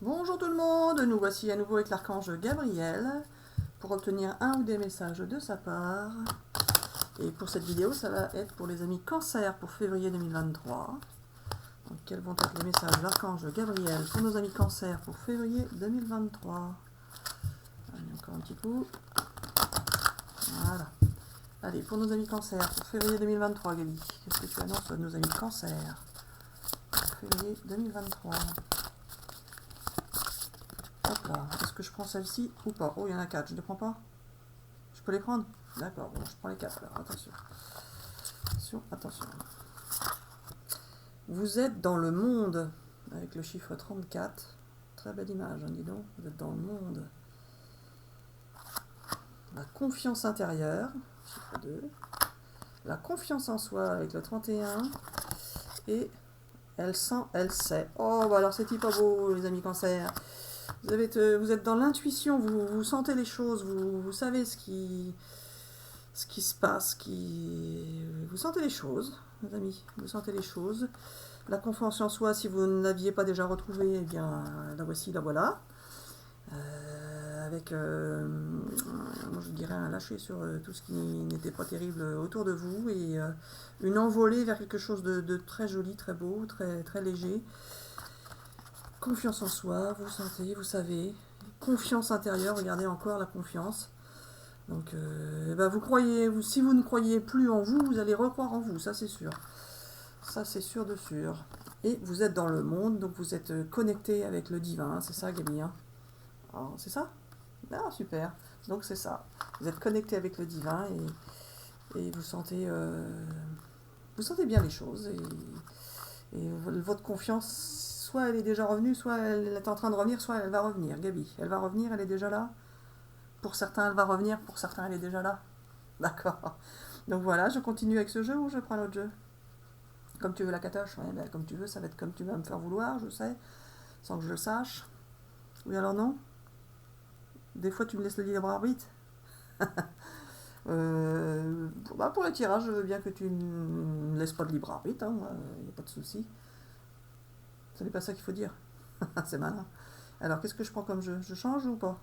Bonjour tout le monde, nous voici à nouveau avec l'archange Gabriel pour obtenir un ou des messages de sa part. Et pour cette vidéo, ça va être pour les amis cancer pour février 2023. Donc, quels vont être les messages de l'archange Gabriel pour nos amis cancer pour février 2023? Allez, encore un petit coup. Voilà. Allez, pour nos amis cancer pour février 2023, Gabi, qu'est-ce que tu annonces à nos amis cancer pour février 2023? Hop là, est-ce que je prends celle-ci ou pas? Oh, il y en a 4, je ne les prends pas? Je peux les prendre? D'accord, bon, je prends les 4 alors, attention. Attention, attention. Vous êtes dans le monde, avec le chiffre 34. Très belle image, hein, dis donc. Vous êtes dans le monde. La confiance intérieure, chiffre 2. La confiance en soi, avec le 31. Et elle sent, elle sait. Oh, bah alors c'est pas beau, les amis cancer. Vous êtes dans l'intuition, vous sentez les choses, vous savez ce qui se passe, vous sentez les choses, mes amis, vous sentez les choses. La confiance en soi, si vous ne l'aviez pas déjà retrouvée, eh bien, la voici, la voilà. Avec, moi je dirais, un lâcher sur tout ce qui n'était pas terrible autour de vous et une envolée vers quelque chose de très joli, très beau, très, très léger. Confiance en soi, vous sentez, vous savez. Confiance intérieure, regardez encore la confiance. Donc, vous croyez, si vous ne croyez plus en vous, vous allez recroire en vous, ça c'est sûr. Ça c'est sûr de sûr. Et vous êtes dans le monde, donc vous êtes connecté avec le divin, c'est ça Gabi, hein? C'est ça? Ah super, donc c'est ça. Vous êtes connecté avec le divin et vous sentez bien les choses. Et votre confiance, soit elle est déjà revenue, soit elle est en train de revenir, soit elle va revenir. Gabi, elle va revenir, elle est déjà là? Pour certains, elle va revenir, pour certains, elle est déjà là. D'accord. Donc voilà, je continue avec ce jeu ou je prends l'autre jeu? Comme tu veux la catoche, ouais, ben, comme tu veux, ça va être comme tu vas me faire vouloir, je sais, sans que je le sache. Oui, alors non? Des fois, tu me laisses le libre arbitre. Pour les tirages, je veux bien que tu ne me laisses pas de libre arbitre, il n'y a pas de souci. Ce n'est pas ça qu'il faut dire. C'est malin. Alors, qu'est-ce que je prends comme jeu? Je change ou pas?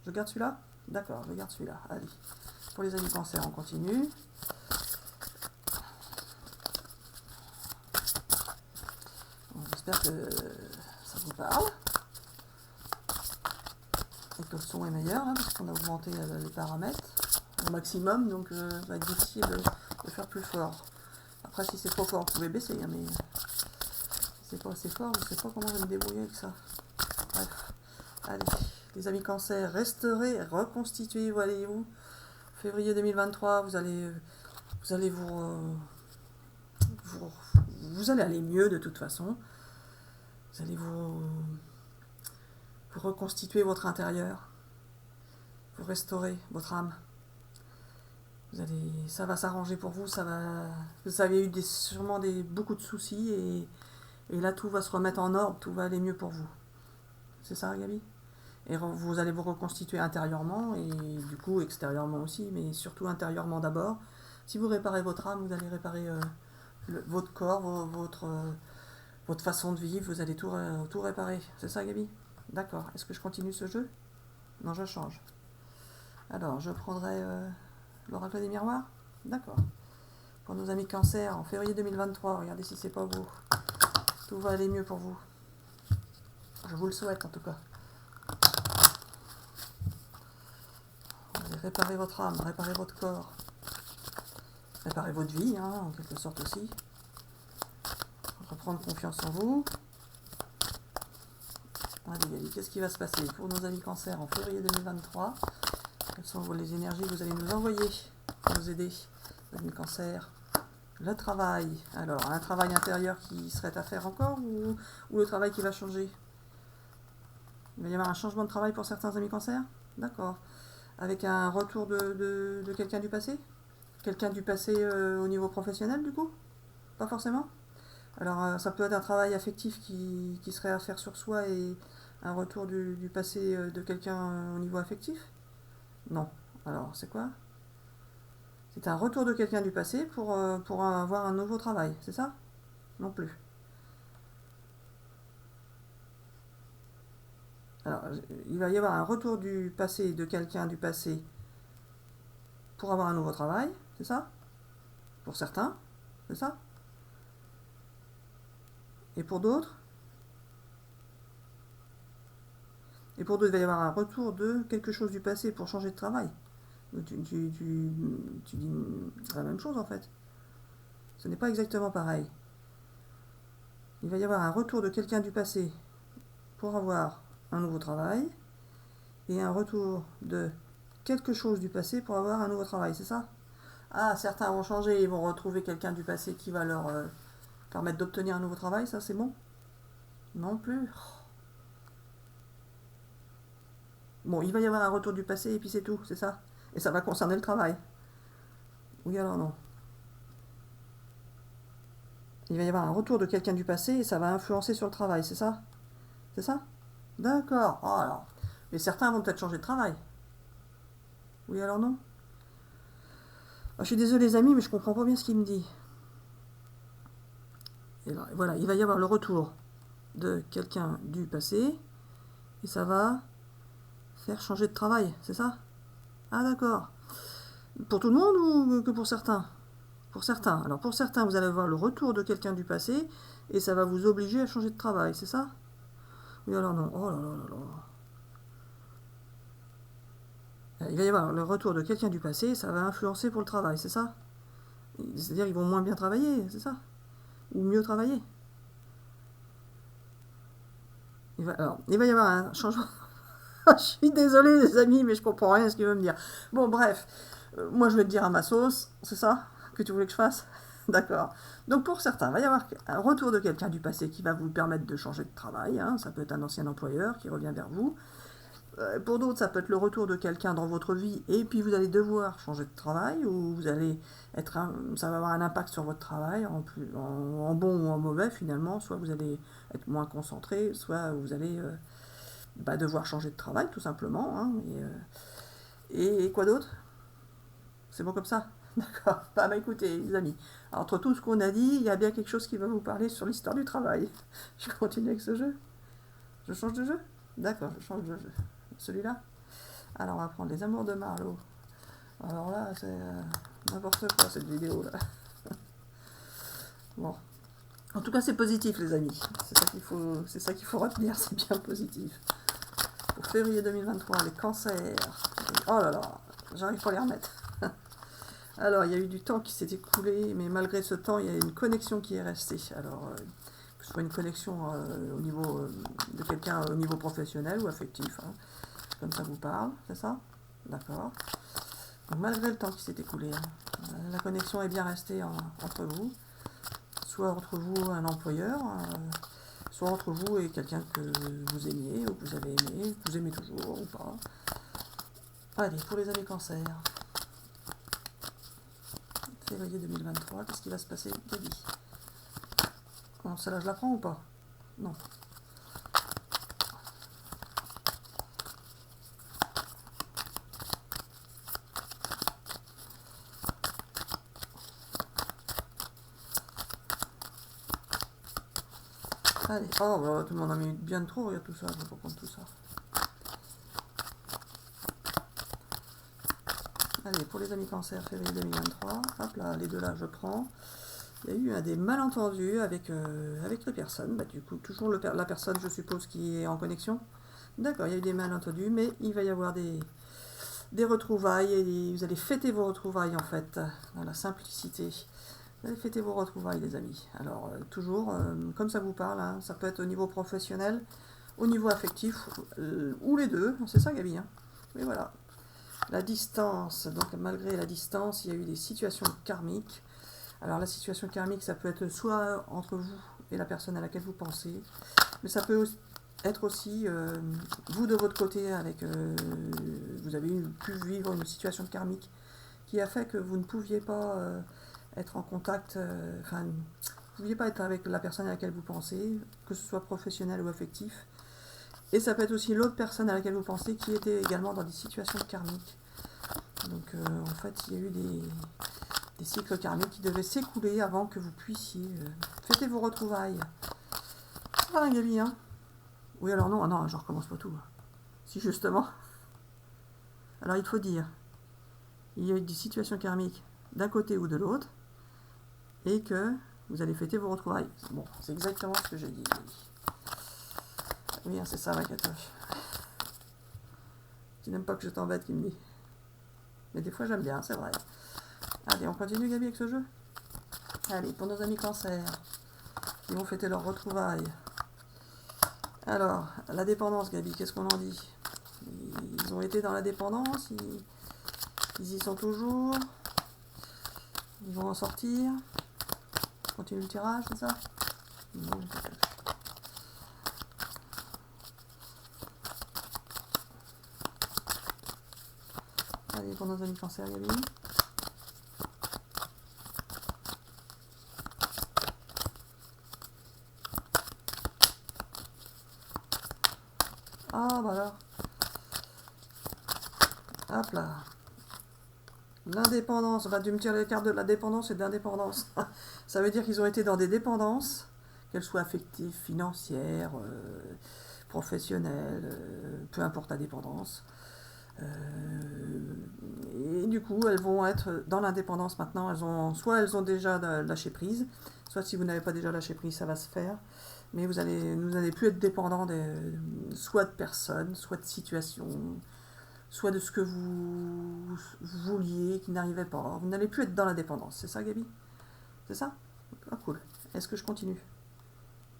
Je garde celui-là? D'accord, je garde celui-là. Allez. Pour les amis cancer, on continue. J'espère que ça vous parle. Et que le son est meilleur, hein, parce qu'on a augmenté les paramètres au maximum, donc ça va être difficile de faire plus fort. Après, si c'est trop fort, vous pouvez baisser, hein, mais si c'est pas assez fort, je ne sais pas comment je vais me débrouiller avec ça. Bref, allez, les amis cancer, resterez, reconstituez, voyez-vous. Février 2023, vous allez vous allez aller mieux de toute façon. Vous allez vous reconstituer votre intérieur, vous restaurer votre âme. Ça va s'arranger pour vous, vous avez eu sûrement beaucoup de soucis et là tout va se remettre en ordre, tout va aller mieux pour vous. C'est ça, Gabi? Et vous allez vous reconstituer intérieurement et du coup extérieurement aussi, mais surtout intérieurement d'abord. Si vous réparez votre âme, vous allez réparer votre corps, votre façon de vivre, vous allez tout réparer. C'est ça, Gabi? D'accord. Est-ce que je continue ce jeu? Non, je change. Alors, je prendrai l'oracle des miroirs. D'accord. Pour nos amis cancer, en février 2023, regardez si c'est pas beau. Tout va aller mieux pour vous. Je vous le souhaite en tout cas. Vous allez réparer votre âme, réparer votre corps, réparer votre vie, hein, en quelque sorte aussi. Reprendre confiance en vous. Allez, qu'est-ce qui va se passer pour nos amis cancer en février 2023? Quelles sont les énergies que vous allez nous envoyer pour nous aider, les amis cancer? Le travail. Alors, un travail intérieur qui serait à faire encore ou le travail qui va changer? Il va y avoir un changement de travail pour certains amis cancer? D'accord. Avec un retour de quelqu'un du passé? Quelqu'un du passé au niveau professionnel, du coup? Pas forcément? Alors, ça peut être un travail affectif qui serait à faire sur soi et un retour du passé de quelqu'un au niveau affectif? Non. Alors, c'est quoi? C'est un retour de quelqu'un du passé pour avoir un nouveau travail, c'est ça? Non plus. Alors, il va y avoir un retour du passé, de quelqu'un du passé, pour avoir un nouveau travail, c'est ça? Pour certains, c'est ça? Et pour d'autres? Et pour d'autres, il va y avoir un retour de quelque chose du passé pour changer de travail. Tu dis la même chose en fait. Ce n'est pas exactement pareil. Il va y avoir un retour de quelqu'un du passé pour avoir un nouveau travail et un retour de quelque chose du passé pour avoir un nouveau travail, c'est ça? Ah, certains vont changer, ils vont retrouver quelqu'un du passé qui va leur permettre d'obtenir un nouveau travail, ça c'est bon? Non plus. Bon, il va y avoir un retour du passé et puis c'est tout, c'est ça? Et ça va concerner le travail. Oui, alors non. Il va y avoir un retour de quelqu'un du passé et ça va influencer sur le travail, c'est ça? C'est ça? D'accord. Oh, alors. Mais certains vont peut-être changer de travail. Oui, alors non? Ah, je suis désolé les amis, mais je comprends pas bien ce qu'il me dit. Et alors, voilà, il va y avoir le retour de quelqu'un du passé et ça va faire changer de travail, c'est ça? Ah d'accord. Pour tout le monde ou que pour certains? Pour certains. Alors pour certains, vous allez avoir le retour de quelqu'un du passé et ça va vous obliger à changer de travail, c'est ça? Oui, alors non. Oh là là là là. Il va y avoir le retour de quelqu'un du passé et ça va influencer pour le travail, c'est ça? C'est-à-dire ils vont moins bien travailler, c'est ça? Ou mieux travailler? Alors, il va y avoir un changement. Je suis désolée les amis, mais je comprends rien à ce qu'il veut me dire. Bon, bref. Moi je vais te dire à ma sauce, c'est ça que tu voulais que je fasse? D'accord. Donc pour certains, il va y avoir un retour de quelqu'un du passé qui va vous permettre de changer de travail. Hein. Ça peut être un ancien employeur qui revient vers vous. Pour d'autres, ça peut être le retour de quelqu'un dans votre vie et puis vous allez devoir changer de travail ou vous allez être ça va avoir un impact sur votre travail en bon ou en mauvais finalement. Soit vous allez être moins concentré, soit vous allez devoir changer de travail tout simplement. Hein. Et quoi d'autre? C'est bon comme ça? D'accord. Bah écoutez, les amis, entre tout ce qu'on a dit, il y a bien quelque chose qui va vous parler sur l'histoire du travail. Je continue avec ce jeu? Je change de jeu? D'accord, je change de jeu. Celui-là? Alors, on va prendre les amours de Marlowe. Alors là, c'est n'importe quoi cette vidéo là. Bon. En tout cas, c'est positif, les amis. C'est ça qu'il faut retenir, c'est bien positif. Pour février 2023, les cancers. Oh là là, j'arrive pas à les remettre. Alors, il y a eu du temps qui s'est écoulé, mais malgré ce temps, il y a une connexion qui est restée. Alors, que ce soit une connexion au niveau de quelqu'un au niveau professionnel ou affectif, hein, comme ça vous parle, c'est ça? D'accord. Donc, malgré le temps qui s'est écoulé, hein, la connexion est bien restée entre vous, soit entre vous et un employeur, soit entre vous et quelqu'un que vous aimiez ou que vous avez aimé, que vous aimez toujours ou pas. Allez, pour les années cancer. Février 2023, qu'est-ce qui va se passer, Gabi? Bon, celle-là, je la prends ou pas? Non. Allez, oh, bah, tout le monde a mis bien trop, regarde tout ça, je vais pas prendre tout ça. Allez, pour les amis cancer, février 2023, hop là, les deux là, je prends. Il y a eu des malentendus avec les personnes. Bah, du coup, toujours la personne, je suppose, qui est en connexion. D'accord, il y a eu des malentendus, mais il va y avoir des retrouvailles. Et vous allez fêter vos retrouvailles, en fait, dans la simplicité. Vous allez fêter vos retrouvailles, les amis. Alors, toujours, comme ça vous parle, hein, ça peut être au niveau professionnel, au niveau affectif, ou les deux. C'est ça, Gabi, hein. Mais voilà. La distance, donc malgré la distance, il y a eu des situations karmiques. Alors la situation karmique, ça peut être soit entre vous et la personne à laquelle vous pensez, mais ça peut être aussi vous de votre côté, avec vous avez pu vivre une situation karmique qui a fait que vous ne pouviez pas être en contact, enfin, vous ne pouviez pas être avec la personne à laquelle vous pensez, que ce soit professionnel ou affectif. Et ça peut être aussi l'autre personne à laquelle vous pensez qui était également dans des situations karmiques. Donc en fait, il y a eu des cycles karmiques qui devaient s'écouler avant que vous puissiez fêter vos retrouvailles. Ça va, Gabi, hein? Oui, alors non, je recommence pas tout. Si justement. Alors il faut dire, il y a eu des situations karmiques d'un côté ou de l'autre, et que vous allez fêter vos retrouvailles. Bon, c'est exactement ce que j'ai dit. Oui, c'est ça ma catoche. Tu n'aimes pas que je t'embête, qui me dit. Mais des fois j'aime bien, c'est vrai. Allez, on continue Gabi avec ce jeu. Allez, pour nos amis cancer, qui vont fêter leurs retrouvailles. Alors, la dépendance Gabi, qu'est-ce qu'on en dit? Ils ont été dans la dépendance, ils y sont toujours. Ils vont en sortir. Continue le tirage, c'est ça? Non, allez, pour nos amis cancer, Gabi. Ah, bah alors. Hop là. L'indépendance. Bah, tu me tires les cartes de la dépendance et de l'indépendance. Ça veut dire qu'ils ont été dans des dépendances, qu'elles soient affectives, financières, professionnelles, peu importe la dépendance. Et du coup, elles vont être dans l'indépendance maintenant. Soit elles ont déjà lâché prise, soit si vous n'avez pas déjà lâché prise, ça va se faire. Mais vous n'allez plus être dépendant soit de personnes, soit de situations, soit de ce que vous vouliez, qui n'arrivait pas. Vous n'allez plus être dans la dépendance. C'est ça, Gabi? C'est ça? Ah, cool. Est-ce que je continue?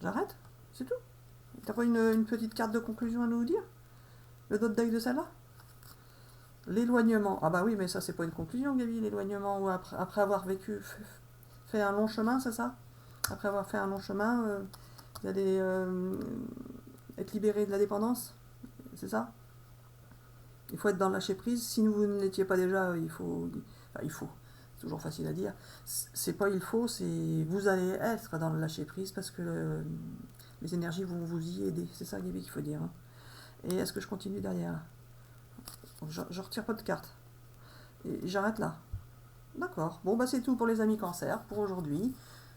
J'arrête? C'est tout? T'as pas une petite carte de conclusion à nous dire? Le dot deck de celle-là? L'éloignement. Ah bah oui, mais ça, c'est pas une conclusion, Gabi, l'éloignement. Ou après avoir fait un long chemin, c'est ça? Après avoir fait un long chemin, vous allez être libéré de la dépendance? C'est ça? Il faut être dans le lâcher prise. Si vous ne l'étiez pas déjà, il faut. Enfin, il faut. C'est toujours facile à dire. C'est pas il faut, c'est vous allez être dans le lâcher prise parce que les énergies vont vous y aider. C'est ça, Gabi, qu'il faut dire. Hein. Et est-ce que je continue derrière? Je retire pas de carte. Et j'arrête là. D'accord. Bon, bah c'est tout pour les amis cancer pour aujourd'hui,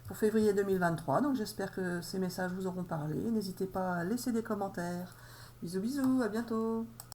pour février 2023. Donc j'espère que ces messages vous auront parlé. N'hésitez pas à laisser des commentaires. Bisous, bisous, à bientôt.